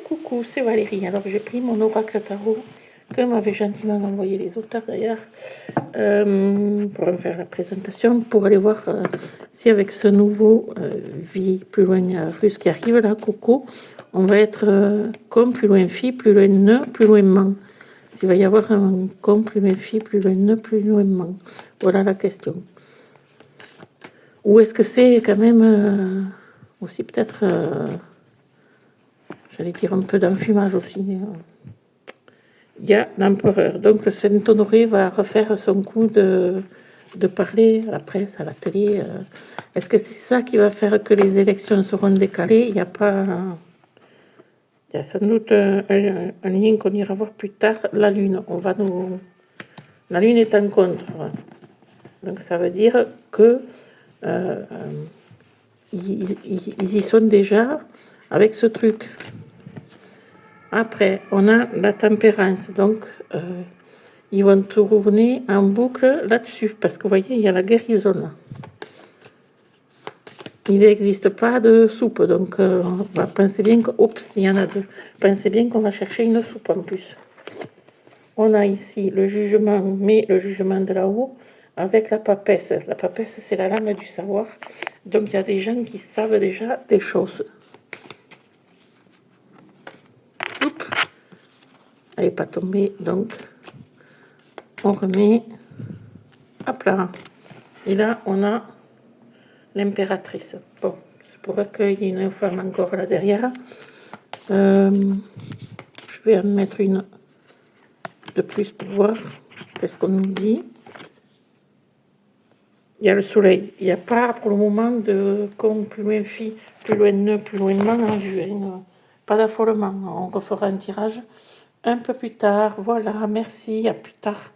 Coucou, c'est Valérie. Alors j'ai pris mon oracle tarot que m'avaient gentiment envoyé les auteurs d'ailleurs pour en faire la présentation, pour aller voir si avec ce nouveau vie plus loin russe qui arrive là, Coco, on va être comme plus loin fille, plus loin ne, plus loin man. S'il va y avoir un comme plus loin fille, plus loin ne, plus loin man. Voilà la question. Ou est-ce que c'est quand même aussi peut-être... j'allais dire un peu d'enfumage aussi. Il y a l'empereur. Donc, Saint-Honoré va refaire son coup de parler à la presse, à la télé. Est-ce que c'est ça qui va faire que les élections seront décalées? Il n'y a pas... Il y a sans doute un lien qu'on ira voir plus tard. La Lune. La Lune est en contre. Donc, ça veut dire que ils y sont déjà avec ce truc. Après, on a la tempérance, donc ils vont tourner en boucle là-dessus, parce que vous voyez, il y a la guérison là. Il n'existe pas de soupe, donc pensez bien que, oups, il y en a deux. Pensez bien qu'on va chercher une soupe en plus. On a ici le jugement, mais le jugement de là-haut, avec la papesse. La papesse, c'est la lame du savoir. Donc, il y a des gens qui savent déjà des choses. Oups. Elle n'est pas tombée, donc on remet, hop là, et là on a l'impératrice. Bon, c'est pour qu'il y ait une femme encore là derrière. Je vais en mettre une de plus pour voir qu'est-ce qu'on nous dit. Il y a le soleil, il n'y a pas pour le moment de comme plus loin fille, plus loin ne, plus loin man en vue, hein. Pas d'affolement, on refera un tirage un peu plus tard. Voilà, merci, à plus tard.